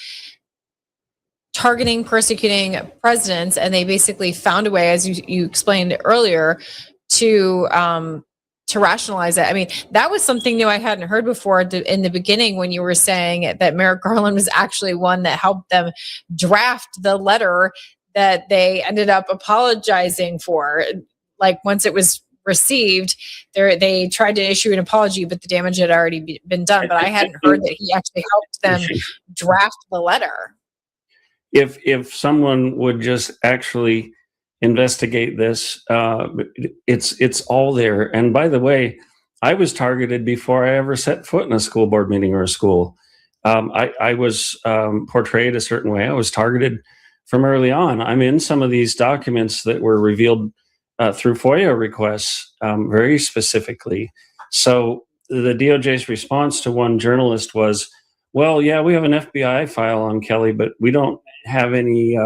targeting, persecuting presidents. And they basically found a way, as you explained earlier, to rationalize it. I mean, that was something new I hadn't heard before in the beginning, when you were saying that Merrick Garland was actually one that helped them draft the letter that they ended up apologizing for. Like, once it was received, they tried to issue an apology, but the damage had already been done. But I hadn't heard that he actually helped them draft the letter. If someone would just actually investigate this, it's all there. And by the way, I was targeted before I ever set foot in a school board meeting or a school. I was portrayed a certain way. I was targeted from early on. I'm in some of these documents that were revealed through FOIA requests, very specifically. So the DOJ's response to one journalist was, well, yeah, we have an FBI file on Kelly, but we don't have any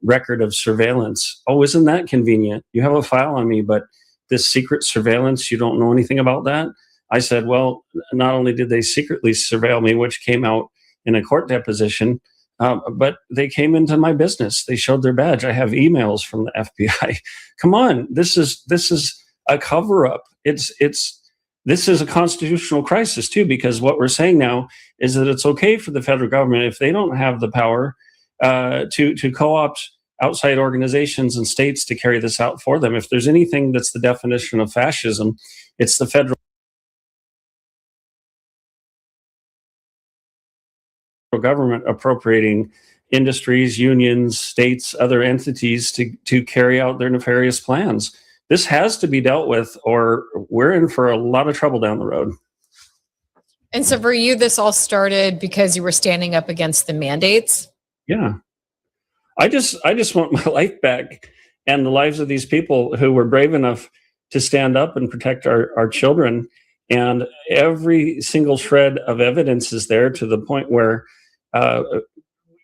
record of surveillance. Oh, isn't that convenient? You have a file on me, but this secret surveillance, you don't know anything about that? I said, well, not only did they secretly surveil me, which came out in a court deposition, but they came into my business. They showed their badge. I have emails from the FBI. Come on, this is a cover-up. This is a constitutional crisis too, because what we're saying now is that it's okay for the federal government, if they don't have the power, to co-opt outside organizations and states to carry this out for them. If there's anything that's the definition of fascism, it's the federal government appropriating industries, unions, states, other entities to carry out their nefarious plans. This has to be dealt with, or we're in for a lot of trouble down the road. And so for you, this all started because you were standing up against the mandates? Yeah. I just want my life back, and the lives of these people who were brave enough to stand up and protect our children. And every single shred of evidence is there, to the point where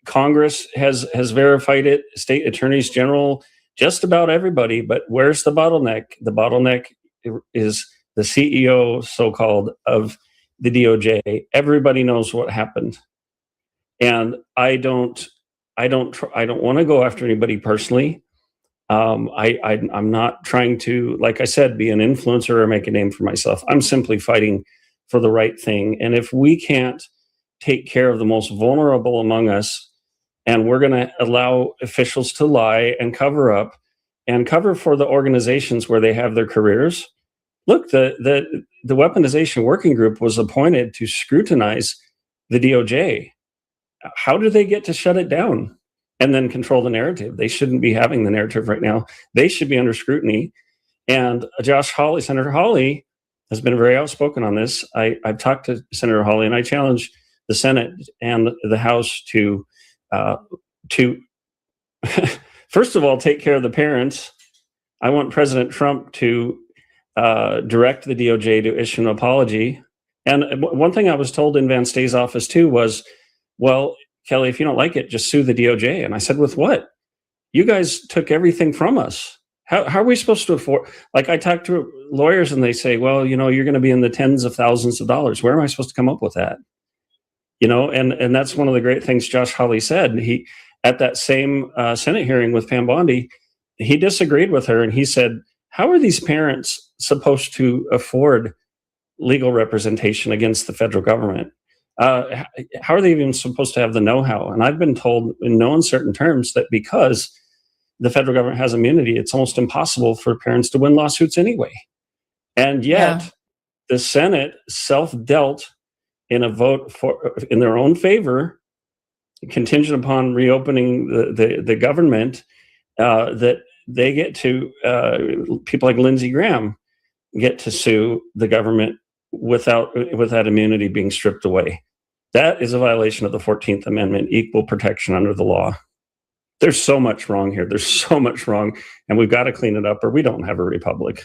Congress has verified it, state attorneys general, just about everybody. But where's the bottleneck? The bottleneck is the CEO, so-called, of the DOJ. Everybody knows what happened. And I don't want to go after anybody personally. I'm not trying to, like I said, be an influencer or make a name for myself. I'm simply fighting for the right thing. And if we can't take care of the most vulnerable among us, and we're going to allow officials to lie and cover up and cover for the organizations where they have their careers. Look, the weaponization working group was appointed to scrutinize the DOJ. How do they get to shut it down and then control the narrative? They shouldn't be having the narrative right now. They should be under scrutiny. And Josh Hawley, Senator Hawley, has been very outspoken on this. I've talked to Senator Hawley, and I challenge the Senate and the House to first of all, take care of the parents. I want President Trump to direct the DOJ to issue an apology. And one thing I was told in Van Stay's office too was, well, Kelly, if you don't like it, just sue the DOJ. And I said, with what? You guys took everything from us. How are we supposed to afford? Like, I talk to lawyers and they say, well, you're going to be in the tens of thousands of dollars. Where am I supposed to come up with that? And that's one of the great things Josh Hawley said. He, at that same Senate hearing with Pam Bondi, he disagreed with her and he said, how are these parents supposed to afford legal representation against the federal government? How are they even supposed to have the know-how? And I've been told in no uncertain terms that because the federal government has immunity, it's almost impossible for parents to win lawsuits anyway. And yet the Senate self-dealt in a vote in their own favor, contingent upon reopening the government, that they get to, people like Lindsey Graham get to sue the government without immunity being stripped away. That is a violation of the 14th Amendment, equal protection under the law. There's so much wrong here. There's so much wrong, and we've got to clean it up or we don't have a republic.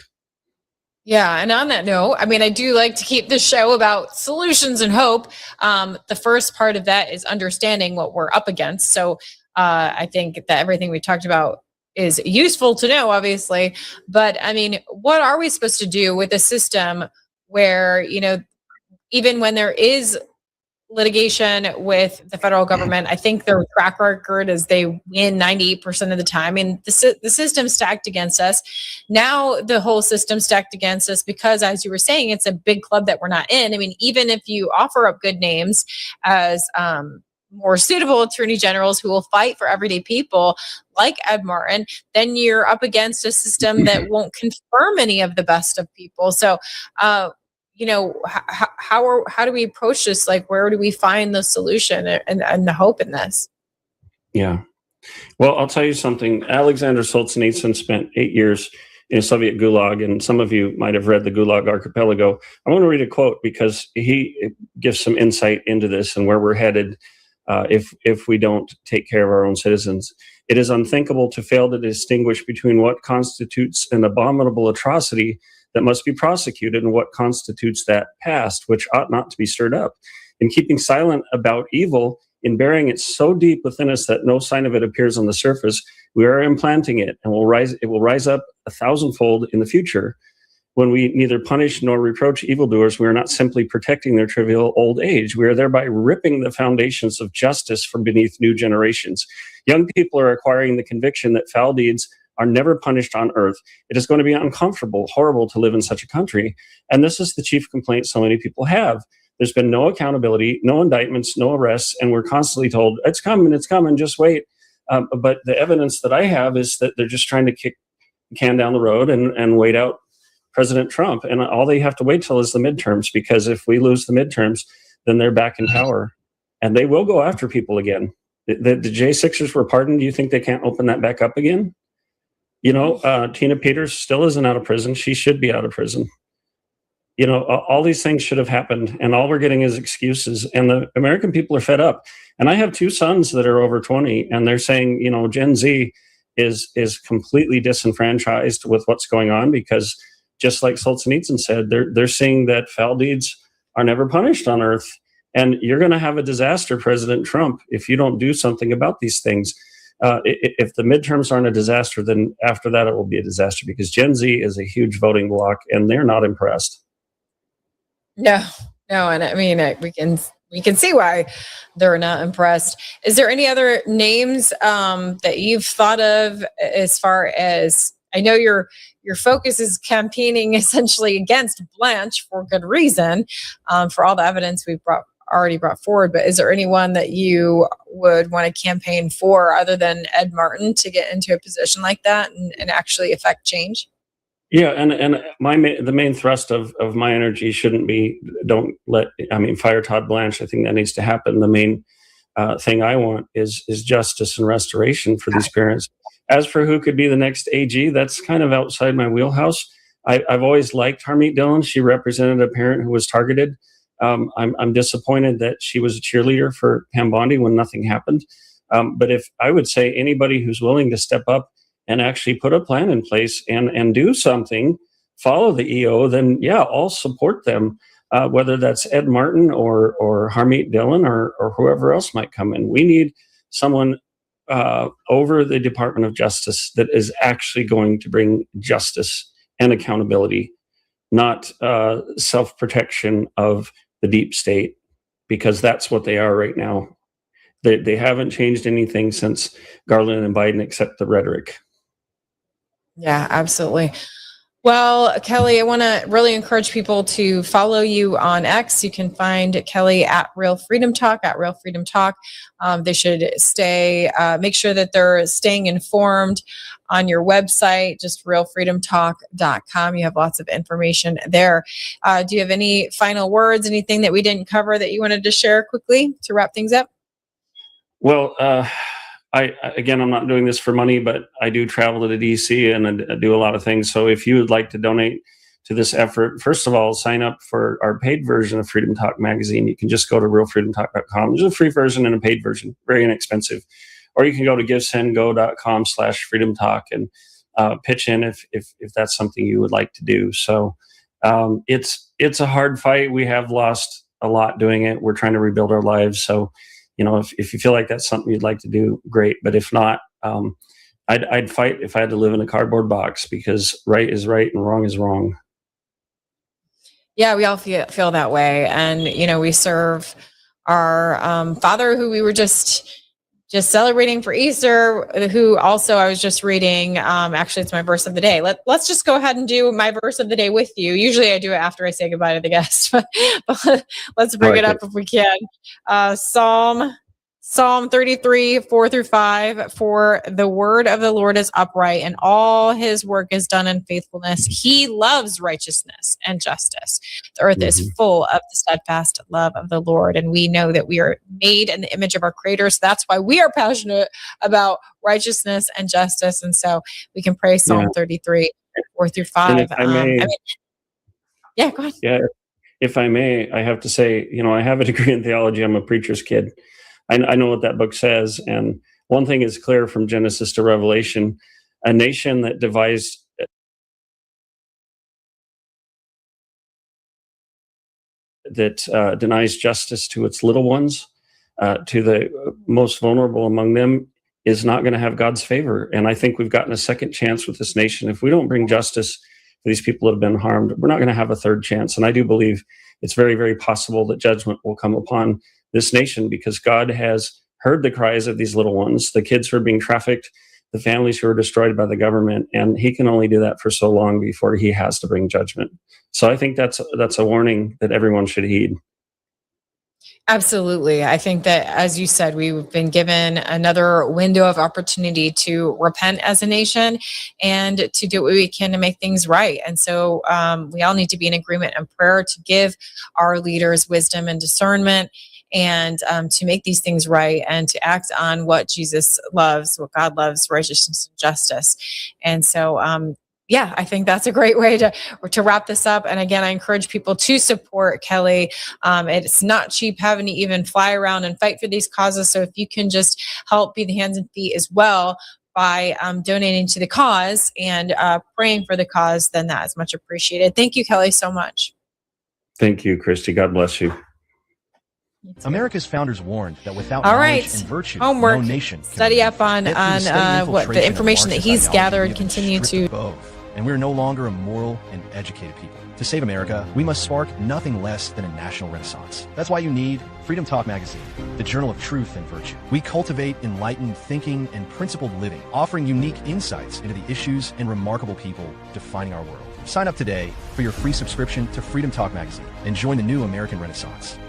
Yeah. And on that note, I mean, I do like to keep this show about solutions and hope. The first part of that is understanding what we're up against. So I think that everything we talked about is useful to know, obviously. But I mean, what are we supposed to do with a system where, even when there is litigation with the federal government, I think their track record is they win 98% of the time. And the system's stacked against us. Now the whole system's stacked against us because, as you were saying, it's a big club that we're not in. I mean, even if you offer up good names as more suitable attorney generals who will fight for everyday people like Ed Martin, then you're up against a system that won't confirm any of the best of people. So, how do we approach this? Like, where do we find the solution and the hope in this? Yeah. Well, I'll tell you something. Alexander Solzhenitsyn spent 8 years in a Soviet gulag, and some of you might have read the Gulag Archipelago. I want to read a quote because he gives some insight into this and where we're headed if we don't take care of our own citizens. It is unthinkable to fail to distinguish between what constitutes an abominable atrocity that must be prosecuted and what constitutes that past, which ought not to be stirred up. In keeping silent about evil, in burying it so deep within us that no sign of it appears on the surface, we are implanting it, and it will rise up 1,000-fold in the future. When we neither punish nor reproach evildoers, we are not simply protecting their trivial old age. We are thereby ripping the foundations of justice from beneath new generations. Young people are acquiring the conviction that foul deeds are never punished on earth. It is going to be uncomfortable, horrible to live in such a country. And this is the chief complaint so many people have. There's been no accountability, no indictments, no arrests, and we're constantly told, it's coming, just wait. But the evidence that I have is that they're just trying to kick the can down the road and wait out President Trump. And all they have to wait till is the midterms, because if we lose the midterms, then they're back in power. And they will go after people again. The J6ers were pardoned. Do you think they can't open that back up again? Tina Peters still isn't out of prison. She should be out of prison. All these things should have happened, and all we're getting is excuses. And the American people are fed up. And I have two sons that are over 20, and they're saying, Gen Z is completely disenfranchised with what's going on because, just like Solzhenitsyn said, they're seeing that foul deeds are never punished on earth. And you're going to have a disaster, President Trump, if you don't do something about these things. If the midterms aren't a disaster, then after that, it will be a disaster because Gen Z is a huge voting bloc and they're not impressed. No. And I mean, we can see why they're not impressed. Is there any other names that you've thought of as far as, I know your focus is campaigning essentially against Blanche for good reason, for all the evidence we've already brought forward, but is there anyone that you would want to campaign for other than Ed Martin to get into a position like that and actually affect change? Yeah, and the main thrust of my energy shouldn't be fire Todd Blanche. I think that needs to happen. The main thing I want is justice and restoration for these parents. As for who could be the next AG, that's kind of outside my wheelhouse. I've always liked Harmeet Dillon. She represented a parent who was targeted. I'm disappointed that she was a cheerleader for Pam Bondi when nothing happened. But if I would say anybody who's willing to step up and actually put a plan in place and do something, follow the EO, then yeah, I'll support them. Whether that's Ed Martin or Harmeet Dillon or whoever else might come in. We need someone over the Department of Justice that is actually going to bring justice and accountability, not self-protection of the deep state, because that's what they are right now. They haven't changed anything since Garland and Biden except the rhetoric. Yeah, absolutely. Well, Kelly, I want to really encourage people to follow you on X. You can find Kelly at Real Freedom Talk, They should make sure that they're staying informed on your website, just realfreedomtalk.com. You have lots of information there. Do you have any final words, anything that we didn't cover that you wanted to share quickly to wrap things up? Well, I'm not doing this for money, but I do travel to DC and I do a lot of things. So if you would like to donate to this effort, first of all, sign up for our paid version of Freedom Talk magazine. You can just go to realfreedomtalk.com. There's a free version and a paid version, very inexpensive. Or you can go to givesendgo.com/freedomtalk and pitch in if that's something you would like to do. So it's a hard fight. We have lost a lot doing it. We're trying to rebuild our lives. So if you feel like that's something you'd like to do, great. But if not, I'd fight if I had to live in a cardboard box, because right is right and wrong is wrong. Yeah, we all feel that way. And, we serve our Father, who we were just celebrating for Easter, who also I was just reading. Actually, it's my verse of the day. Let's just go ahead and do my verse of the day with you. Usually I do it after I say goodbye to the guest, but let's bring it up if we can. Psalm 33, 4-5, for the word of the Lord is upright and all his work is done in faithfulness. He loves righteousness and justice. The earth is full of the steadfast love of the Lord. And we know that we are made in the image of our creator. So that's why we are passionate about righteousness and justice. And so we can pray Psalm 33, 4-5. Yeah, go ahead. Yeah. If I may, I have to say, I have a degree in theology. I'm a preacher's kid. I know what that book says. And one thing is clear from Genesis to Revelation: a nation that devised denies justice to its little ones, to the most vulnerable among them, is not going to have God's favor. And I think we've gotten a second chance with this nation. If we don't bring justice for these people that have been harmed, we're not going to have a third chance. And I do believe it's very, very possible that judgment will come upon this nation, because God has heard the cries of these little ones, the kids who are being trafficked, the families who are destroyed by the government, and he can only do that for so long before he has to bring judgment. So I think that's a warning that everyone should heed. Absolutely. I think that, as you said, we've been given another window of opportunity to repent as a nation and to do what we can to make things right. And so we all need to be in agreement and prayer to give our leaders wisdom and discernment, and to make these things right and to act on what Jesus loves, what God loves, righteousness and justice. And so, I think that's a great way to wrap this up. And again, I encourage people to support Kelly. It's not cheap having to even fly around and fight for these causes. So if you can just help be the hands and feet as well by donating to the cause and praying for the cause, then that is much appreciated. Thank you, Kelly, so much. Thank you, Kristi. God bless you. America's founders warned that without knowledge and virtue, homework, no nation can study up on what the information that he's gathered, continue to both. And we're no longer a moral and educated people. To save America, we must spark nothing less than a national renaissance. That's why you need Freedom Talk magazine, the journal of truth and virtue. We cultivate enlightened thinking and principled living, offering unique insights into the issues and remarkable people defining our world. Sign up today for your free subscription to Freedom Talk magazine and join the new American Renaissance.